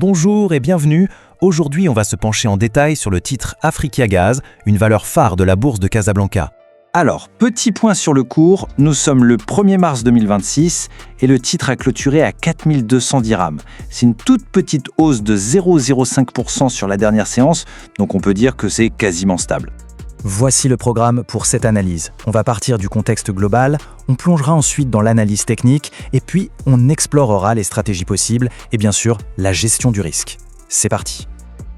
Bonjour et bienvenue. Aujourd'hui, on va se pencher en détail sur le titre Africa Gaz, une valeur phare de la bourse de Casablanca. Alors, petit point sur le cours, nous sommes le 1er mars 2026 et le titre a clôturé à 4200 dirhams. C'est une toute petite hausse de 0,05% sur la dernière séance, donc on peut dire que c'est quasiment stable. Voici le programme pour cette analyse. On va partir du contexte global, on plongera ensuite dans l'analyse technique et puis on explorera les stratégies possibles et bien sûr la gestion du risque. C'est parti.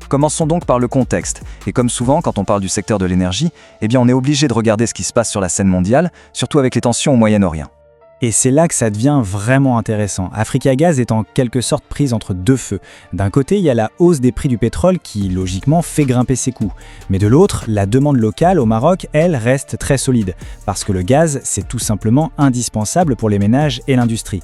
Commençons donc par le contexte. Et comme souvent, quand on parle du secteur de l'énergie, on est obligé de regarder ce qui se passe sur la scène mondiale, surtout avec les tensions au Moyen-Orient. Et c'est là que ça devient vraiment intéressant. Africa Gaz est en quelque sorte prise entre deux feux. D'un côté, il y a la hausse des prix du pétrole qui, logiquement, fait grimper ses coûts. Mais de l'autre, la demande locale au Maroc, elle, reste très solide. Parce que le gaz, c'est tout simplement indispensable pour les ménages et l'industrie.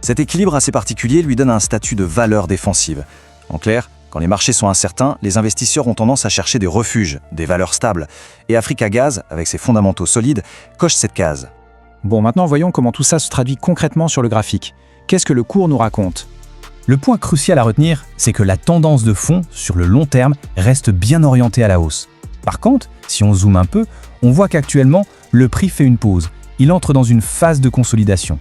Cet équilibre assez particulier lui donne un statut de valeur défensive. En clair, quand les marchés sont incertains, les investisseurs ont tendance à chercher des refuges, des valeurs stables. Et Africa Gaz, avec ses fondamentaux solides, coche cette case. Bon, maintenant voyons comment tout ça se traduit concrètement sur le graphique. Qu'est-ce que le cours nous raconte ? Le point crucial à retenir, c'est que la tendance de fond, sur le long terme, reste bien orientée à la hausse. Par contre, si on zoome un peu, on voit qu'actuellement, le prix fait une pause. Il entre dans une phase de consolidation.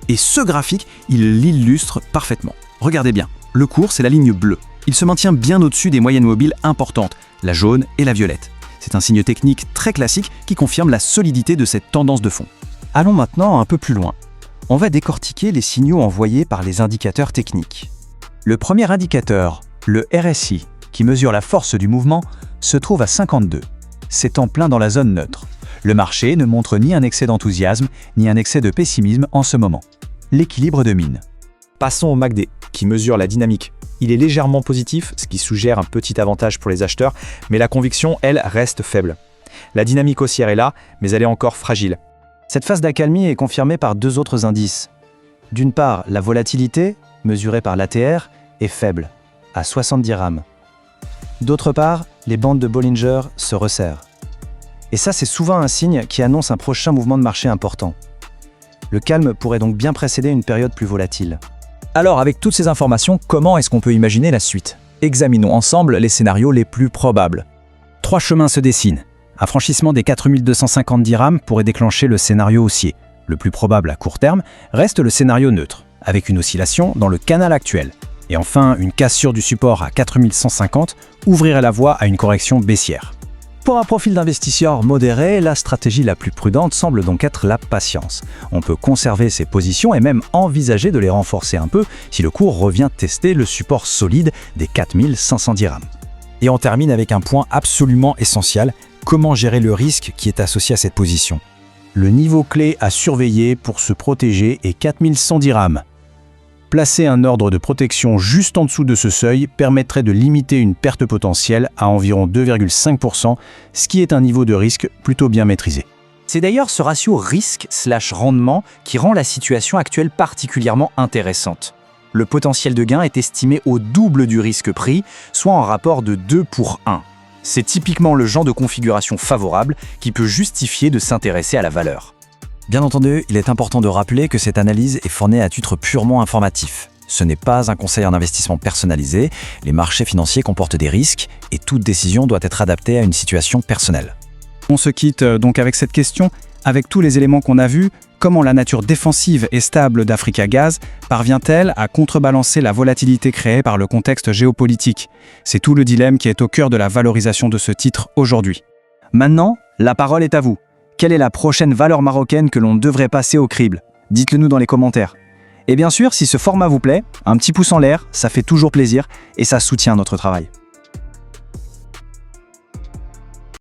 Et ce graphique, il l'illustre parfaitement. Regardez bien, le cours, c'est la ligne bleue. Il se maintient bien au-dessus des moyennes mobiles importantes, la jaune et la violette. C'est un signe technique très classique qui confirme la solidité de cette tendance de fond. Allons maintenant un peu plus loin. On va décortiquer les signaux envoyés par les indicateurs techniques. Le premier indicateur, le RSI, qui mesure la force du mouvement, se trouve à 52. C'est en plein dans la zone neutre. Le marché ne montre ni un excès d'enthousiasme, ni un excès de pessimisme en ce moment. L'équilibre domine. Passons au MACD, qui mesure la dynamique. Il est légèrement positif, ce qui suggère un petit avantage pour les acheteurs, mais la conviction, elle, reste faible. La dynamique haussière est là, mais elle est encore fragile. Cette phase d'accalmie est confirmée par deux autres indices. D'une part, la volatilité, mesurée par l'ATR, est faible, à 70 dirhams. D'autre part, les bandes de Bollinger se resserrent. Et ça, c'est souvent un signe qui annonce un prochain mouvement de marché important. Le calme pourrait donc bien précéder une période plus volatile. Alors, avec toutes ces informations, comment est-ce qu'on peut imaginer la suite ? Examinons ensemble les scénarios les plus probables. 3 chemins se dessinent. Un franchissement des 4250 dirhams pourrait déclencher le scénario haussier. Le plus probable à court terme reste le scénario neutre, avec une oscillation dans le canal actuel. Et enfin, une cassure du support à 4150 ouvrirait la voie à une correction baissière. Pour un profil d'investisseur modéré, la stratégie la plus prudente semble donc être la patience. On peut conserver ses positions et même envisager de les renforcer un peu si le cours revient tester le support solide des 4500 dirhams. Et on termine avec un point absolument essentiel, comment gérer le risque qui est associé à cette position. Le niveau clé à surveiller pour se protéger est 4100 dirhams. Placer un ordre de protection juste en dessous de ce seuil permettrait de limiter une perte potentielle à environ 2,5%, ce qui est un niveau de risque plutôt bien maîtrisé. C'est d'ailleurs ce ratio risque/rendement qui rend la situation actuelle particulièrement intéressante. Le potentiel de gain est estimé au double du risque pris, soit en rapport de 2 pour 1. C'est typiquement le genre de configuration favorable qui peut justifier de s'intéresser à la valeur. Bien entendu, il est important de rappeler que cette analyse est fournie à titre purement informatif. Ce n'est pas un conseil en investissement personnalisé, les marchés financiers comportent des risques et toute décision doit être adaptée à une situation personnelle. On se quitte donc avec cette question. Avec tous les éléments qu'on a vus, comment la nature défensive et stable d'Africa Gaz parvient-elle à contrebalancer la volatilité créée par le contexte géopolitique ? C'est tout le dilemme qui est au cœur de la valorisation de ce titre aujourd'hui. Maintenant, la parole est à vous. Quelle est la prochaine valeur marocaine que l'on devrait passer au crible ? Dites-le nous dans les commentaires. Et bien sûr, si ce format vous plaît, un petit pouce en l'air, ça fait toujours plaisir et ça soutient notre travail.